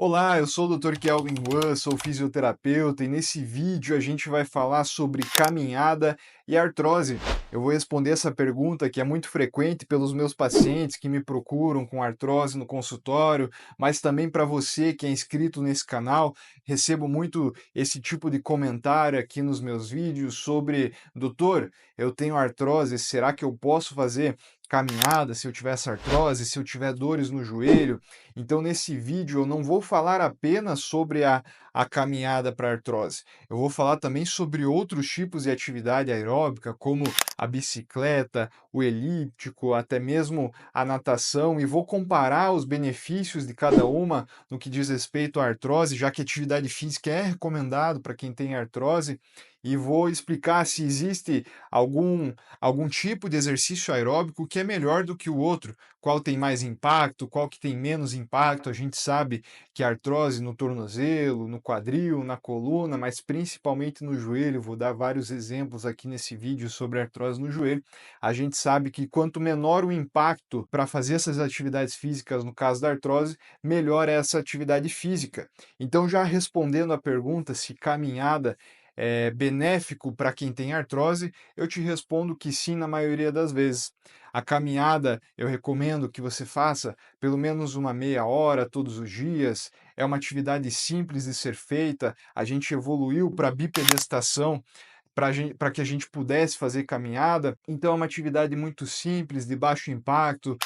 Olá, eu sou o Dr. Kelvin Wan, sou fisioterapeuta e nesse vídeo a gente vai falar sobre caminhada e artrose. Eu vou responder essa pergunta que é muito frequente pelos meus pacientes que me procuram com artrose no consultório, mas também para você que é inscrito nesse canal, recebo muito esse tipo de comentário aqui nos meus vídeos sobre, doutor, eu tenho artrose, será que eu posso fazer caminhada se eu tiver essa artrose, se eu tiver dores no joelho? Então, nesse vídeo, eu não vou falar apenas sobre a caminhada para artrose. Eu vou falar também sobre outros tipos de atividade aeróbica, como a bicicleta, o elíptico, até mesmo a natação, e vou comparar os benefícios de cada uma no que diz respeito à artrose, já que atividade física é recomendado para quem tem artrose, e vou explicar se existe algum tipo de exercício aeróbico que é melhor do que o outro, qual tem mais impacto, qual que tem menos impacto. A gente sabe que a artrose no tornozelo, no quadril, na coluna, mas principalmente no joelho, vou dar vários exemplos aqui nesse vídeo sobre artrose no joelho. A gente sabe que quanto menor o impacto para fazer essas atividades físicas, no caso da artrose, melhor é essa atividade física. Então, já respondendo à pergunta se caminhada é benéfico para quem tem artrose, eu te respondo que sim, na maioria das vezes. A caminhada eu recomendo que você faça pelo menos uma meia hora todos os dias. É uma atividade simples de ser feita. A gente evoluiu para a bipedestação para que a gente pudesse fazer caminhada. Então é uma atividade muito simples, de baixo impacto.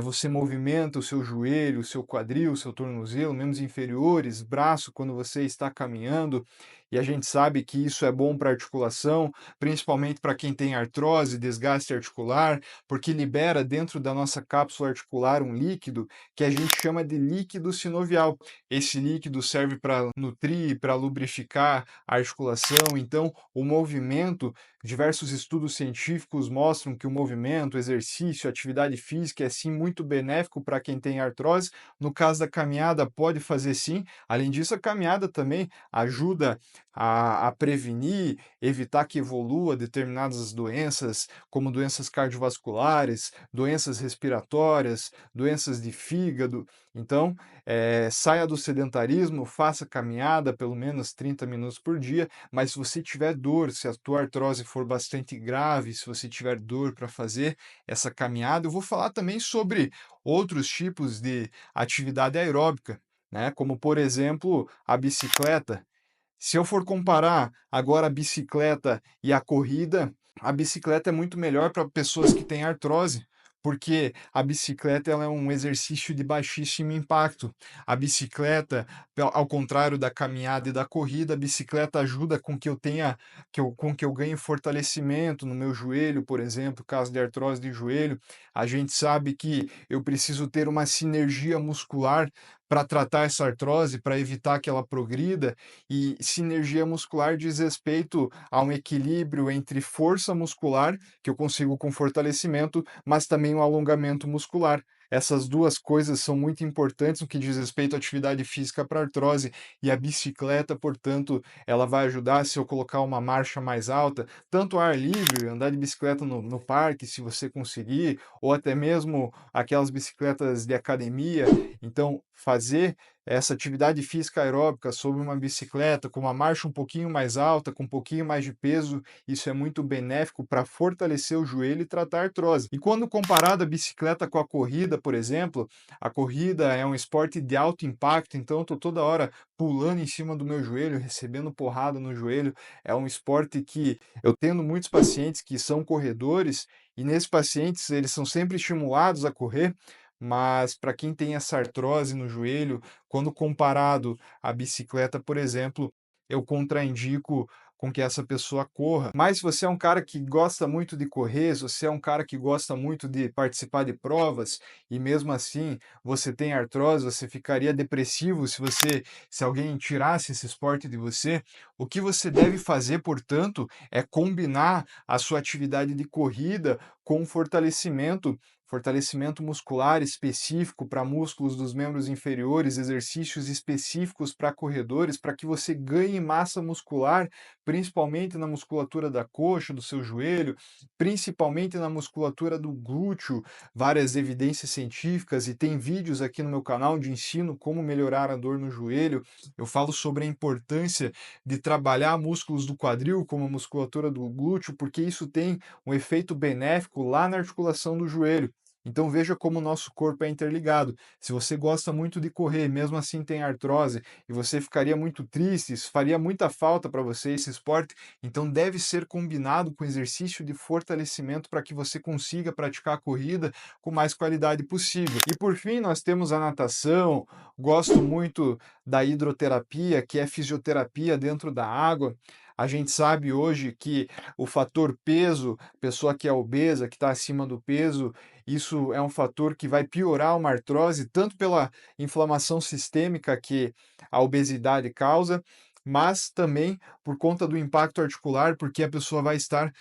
Você movimenta o seu joelho, o seu quadril, o seu tornozelo, membros inferiores, braço quando você está caminhando. E a gente sabe que isso é bom para a articulação, principalmente para quem tem artrose, desgaste articular, porque libera dentro da nossa cápsula articular um líquido que a gente chama de líquido sinovial. Esse líquido serve para nutrir, para lubrificar a articulação. Então, o movimento, diversos estudos científicos mostram que o movimento, o exercício, a atividade física é sim muito benéfico para quem tem artrose. No caso da caminhada, pode fazer sim. Além disso, a caminhada também ajuda a prevenir, evitar que evolua determinadas doenças, como doenças cardiovasculares, doenças respiratórias, doenças de fígado. Então, saia do sedentarismo, faça caminhada pelo menos 30 minutos por dia, mas se você tiver dor, se a tua artrose for bastante grave, se você tiver dor para fazer essa caminhada, eu vou falar também sobre outros tipos de atividade aeróbica, né? Como por exemplo a bicicleta. Se eu for comparar agora a bicicleta e a corrida, a bicicleta é muito melhor para pessoas que têm artrose, porque a bicicleta ela é um exercício de baixíssimo impacto. A bicicleta, ao contrário da caminhada e da corrida, a bicicleta ajuda com que eu tenha, com que eu ganhe fortalecimento no meu joelho, por exemplo, caso de artrose de joelho. A gente sabe que eu preciso ter uma sinergia muscular para tratar essa artrose, para evitar que ela progrida, e sinergia muscular diz respeito a um equilíbrio entre força muscular, que eu consigo com fortalecimento, mas também um alongamento muscular. Essas duas coisas são muito importantes no que diz respeito à atividade física para artrose, e a bicicleta, portanto, ela vai ajudar se eu colocar uma marcha mais alta, tanto ao ar livre, andar de bicicleta no parque, se você conseguir, ou até mesmo aquelas bicicletas de academia. Então, fazer essa atividade física aeróbica sobre uma bicicleta, com uma marcha um pouquinho mais alta, com um pouquinho mais de peso, isso é muito benéfico para fortalecer o joelho e tratar a artrose. E quando comparado a bicicleta com a corrida, por exemplo, a corrida é um esporte de alto impacto, então eu estou toda hora pulando em cima do meu joelho, recebendo porrada no joelho. É um esporte que eu tenho muitos pacientes que são corredores, e nesses pacientes eles são sempre estimulados a correr, mas para quem tem essa artrose no joelho, quando comparado à bicicleta, por exemplo, eu contraindico com que essa pessoa corra. Mas se você é um cara que gosta muito de correr, se você é um cara que gosta muito de participar de provas e mesmo assim você tem artrose, você ficaria depressivo se alguém tirasse esse esporte de você. O que você deve fazer, portanto, é combinar a sua atividade de corrida com fortalecimento muscular específico para músculos dos membros inferiores, exercícios específicos para corredores, para que você ganhe massa muscular principalmente na musculatura da coxa, do seu joelho, principalmente na musculatura do glúteo, várias evidências científicas e tem vídeos aqui no meu canal de ensino como melhorar a dor no joelho. Eu falo sobre a importância de trabalhar músculos do quadril, como a musculatura do glúteo, porque isso tem um efeito benéfico lá na articulação do joelho. Então veja como o nosso corpo é interligado. Se você gosta muito de correr, mesmo assim tem artrose, e você ficaria muito triste, isso faria muita falta para você esse esporte, então deve ser combinado com exercício de fortalecimento para que você consiga praticar a corrida com mais qualidade possível. E por fim, nós temos a natação, gosto muito da hidroterapia, que é fisioterapia dentro da água. A gente sabe hoje que o fator peso, pessoa que é obesa, que está acima do peso, isso é um fator que vai piorar uma artrose, tanto pela inflamação sistêmica que a obesidade causa, mas também por conta do impacto articular, porque a pessoa vai estar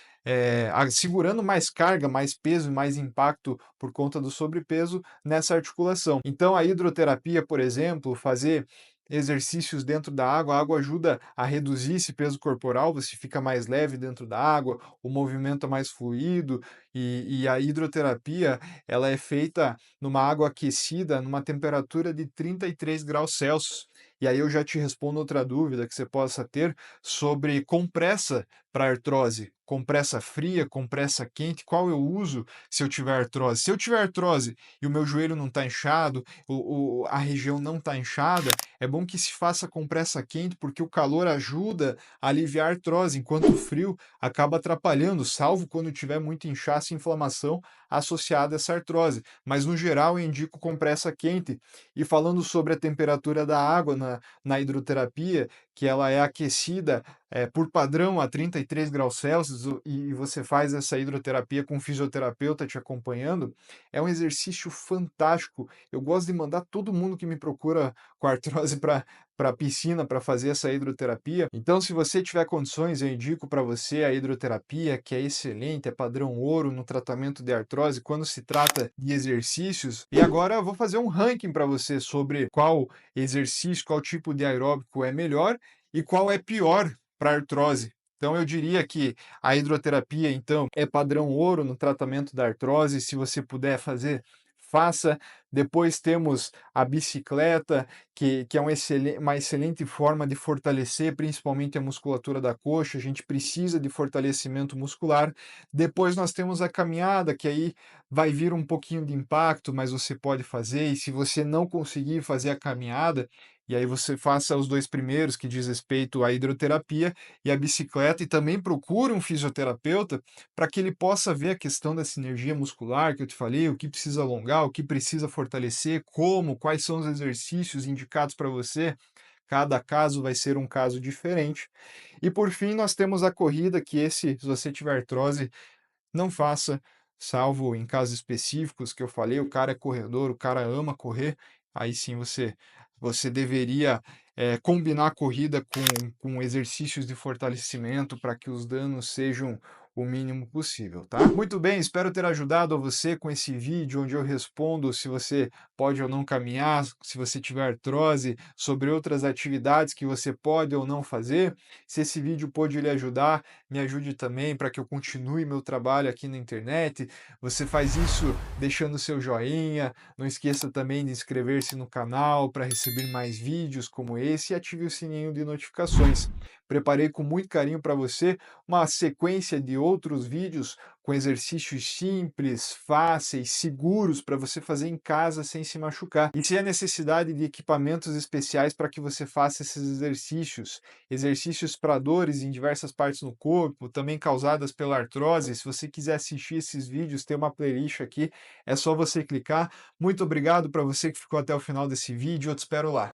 segurando mais carga, mais peso, mais impacto por conta do sobrepeso nessa articulação. Então, a hidroterapia, por exemplo, fazer exercícios dentro da água, a água ajuda a reduzir esse peso corporal, você fica mais leve dentro da água, o movimento é mais fluido, e a hidroterapia ela é feita numa água aquecida, numa temperatura de 33 graus Celsius. E aí eu já te respondo outra dúvida que você possa ter sobre compressa para artrose. Compressa fria, compressa quente, qual eu uso se eu tiver artrose? Se eu tiver artrose e o meu joelho não está inchado, a região não está inchada, é bom que se faça compressa quente, porque o calor ajuda a aliviar a artrose, enquanto o frio acaba atrapalhando, salvo quando tiver muito inchaço e inflamação associada a essa artrose. Mas no geral eu indico compressa quente. E falando sobre a temperatura da água na hidroterapia, que ela é aquecida por padrão a 33 graus Celsius e você faz essa hidroterapia com um fisioterapeuta te acompanhando, é um exercício fantástico. Eu gosto de mandar todo mundo que me procura com artrose para a piscina para fazer essa hidroterapia. Então, se você tiver condições, eu indico para você a hidroterapia, que é excelente, é padrão ouro no tratamento de artrose quando se trata de exercícios. E agora eu vou fazer um ranking para você sobre qual exercício, qual tipo de aeróbico é melhor e qual é pior para artrose. Então eu diria que a hidroterapia, então, é padrão ouro no tratamento da artrose. Se você puder fazer, faça. Depois temos a bicicleta, que é uma excelente forma de fortalecer, principalmente a musculatura da coxa. A gente precisa de fortalecimento muscular. Depois nós temos a caminhada, que aí vai vir um pouquinho de impacto, mas você pode fazer. E se você não conseguir fazer a caminhada, e aí você faça os dois primeiros, que diz respeito à hidroterapia e à bicicleta, e também procure um fisioterapeuta para que ele possa ver a questão da sinergia muscular que eu te falei, o que precisa alongar, o que precisa fortalecer, como, quais são os exercícios indicados para você. Cada caso vai ser um caso diferente. E por fim, nós temos a corrida, que esse, se você tiver artrose, não faça, salvo em casos específicos que eu falei, o cara é corredor, o cara ama correr, aí sim você deveria combinar a corrida com exercícios de fortalecimento para que os danos sejam o mínimo possível, tá? Muito bem, espero ter ajudado a você com esse vídeo onde eu respondo se você pode ou não caminhar, se você tiver artrose, sobre outras atividades que você pode ou não fazer. Se esse vídeo pôde lhe ajudar, me ajude também para que eu continue meu trabalho aqui na internet. Você faz isso deixando seu joinha, não esqueça também de inscrever-se no canal para receber mais vídeos como esse e ative o sininho de notificações. Preparei com muito carinho para você uma sequência de outros vídeos com exercícios simples, fáceis, seguros para você fazer em casa sem se machucar. E se há necessidade de equipamentos especiais para que você faça esses exercícios, exercícios para dores em diversas partes no corpo, também causadas pela artrose, se você quiser assistir esses vídeos, tem uma playlist aqui, é só você clicar. Muito obrigado para você que ficou até o final desse vídeo, eu te espero lá.